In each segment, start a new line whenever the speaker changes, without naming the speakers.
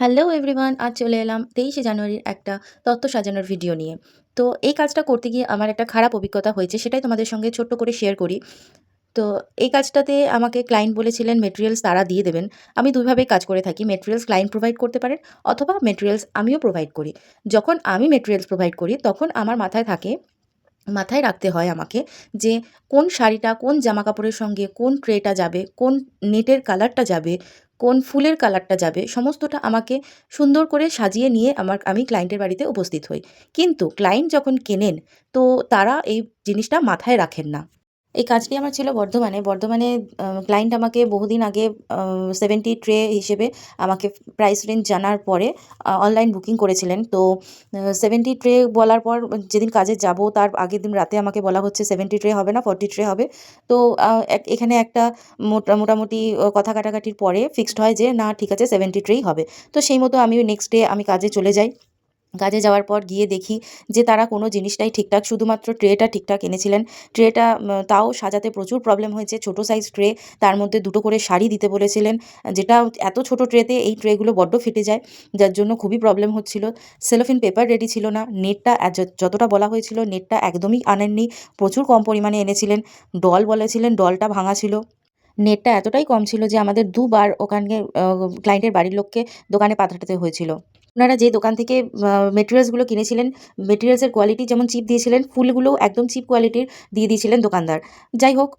Hello everyone, আজ চলে এলাম 23শে জানুয়ারির একটা তত্ত্ব সাজানোর ভিডিও নিয়ে। তো এই কাজটা করতে গিয়ে আমার একটা খারাপ অভিজ্ঞতা হয়েছে, সেটাই তোমাদের সঙ্গে ছোট্ট করে শেয়ার করি। তো এই কাজটাতে আমাকে ক্লায়েন্ট বলেছিলেন মেটেরিয়ালস তারা দিয়ে দেবেন। আমি দুইভাবেই কাজ করে থাকি। মেটেরিয়ালস ক্লায়েন্ট প্রোভাইড করতে পারেন অথবা মেটেরিয়ালস আমিও প্রোভাইড করি। যখন আমি মেটেরিয়ালস প্রোভাইড করি তখন আমার মাথায় রাখতে হয় আমাকে যে কোন শাড়িটা কোন জামাকাপড়ের সঙ্গে কোন ট্রেটা যাবে, কোন নেটের কালারটা যাবে, কোন ফুলের কালারটা যাবে, সমস্তটা আমাকে সুন্দর করে সাজিয়ে নিয়ে আমি ক্লায়েন্টের বাড়িতে উপস্থিত হই। কিন্তু ক্লায়েন্ট যখন কেনেন, তো তারা এই জিনিসটা মাথায় রাখেন না। এই কাজটি আমার ছিল বর্ধমানে। বর্ধমানে ক্লায়েন্ট আমাকে বহুদিন আগে 70 ট্রে হিসেবে আমাকে প্রাইস রেঞ্জ জানার পরে অনলাইন বুকিং করেছিলেন। তো 70 ট্রে বলার পর যেদিন কাজে যাব তার আগের দিন রাতে আমাকে বলা হচ্ছে 70 ট্রে হবে না, 40 ট্রে হবে। তো এখানে একটা মোটামুটি কথা কাটাকাটির পরে ফিক্সড হয় যে না, ঠিক আছে, 70 ট্রেই হবে। তো সেই মতো আমি নেক্সট ডে আমি কাজে চলে যাই। কাজে যাওয়ার পর গিয়ে দেখি যে তারা কোনো জিনিসটাই ঠিকঠাক, শুধুমাত্র ট্রেটা ঠিকঠাক এনেছিলেন। ট্রেটা তাও সাজাতে প্রচুর প্রবলেম হয়েছে। ছোটো সাইজ ট্রে, তার মধ্যে দুটো করে শাড়ি দিতে বলেছিলেন, যেটা এত ছোটো ট্রেতে এই ট্রেগুলো বড্ড ফেটে যায়, যার জন্য খুবই প্রবলেম হচ্ছিল। সেলোফিন পেপার রেডি ছিল না। নেটটা যতটা বলা হয়েছিল নেটটা একদমই আনেননি, প্রচুর কম পরিমাণে এনেছিলেন। ডল বলেছিলেন, ডলটা ভাঙা ছিল। নেটটা এতটাই কম ছিল যে আমাদের দুবার ওখানে ক্লায়েন্টের বাড়ির লোককে দোকানে পাঠাতে হয়েছিল। ওনারা যে দোকান থেকে মেটেরিয়ালসগুলো কিনেছিলেন, মেটেরিয়ালসের কোয়ালিটি যেমন চিপ দিয়েছিলেন, ফুলগুলোও একদম চিপ কোয়ালিটির দিয়ে দিয়েছিলেন দোকানদার। যাই হোক,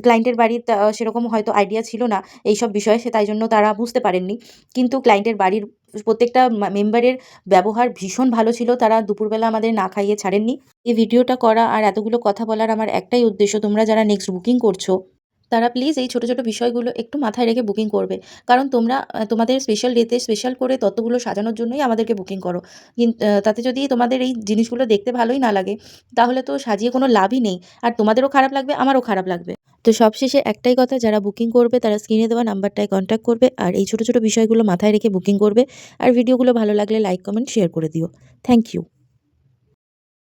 ক্লায়েন্টের বাড়ির সেরকম হয়তো আইডিয়া ছিল না এইসব বিষয়ে, তাই জন্য তারা বুঝতে পারেননি। কিন্তু ক্লায়েন্টের বাড়ির প্রত্যেকটা মেম্বারের ব্যবহার ভীষণ ভালো ছিল। তারা দুপুরবেলা আমাদের না খাইয়ে ছাড়েননি। এই ভিডিওটা করা আর এতগুলো কথা বলার আমার একটাই উদ্দেশ্য, তোমরা যারা নেক্সট বুকিং করছো তারা প্লিজ এই ছোট, ছোট বিষয়গুলো একটু মাথায় রেখে বুকিং করবে। কারণ তোমরা তোমাদের স্পেশাল ডেতে স্পেশাল করে তত্ত্বগুলো সাজানোর জন্যই আমাদেরকে বুকিং করো। তাতে যদি তোমাদের এই জিনিসগুলো দেখতে ভালোই না লাগে, তাহলে তো সাজিয়ে কোনো লাভই নেই। আর তোমাদেরও খারাপ লাগবে, আমারও খারাপ লাগবে। তো সবশেষে একটাই কথা, যারা বুকিং করবে তারা স্ক্রিনে দেওয়া নাম্বারটায় কন্ট্যাক্ট করবে আর এই ছোট, ছোট বিষয়গুলো মাথায় রেখে বুকিং করবে। আর ভিডিওগুলো ভালো লাগলে লাইক, কমেন্ট, শেয়ার করে দিও। Thank you.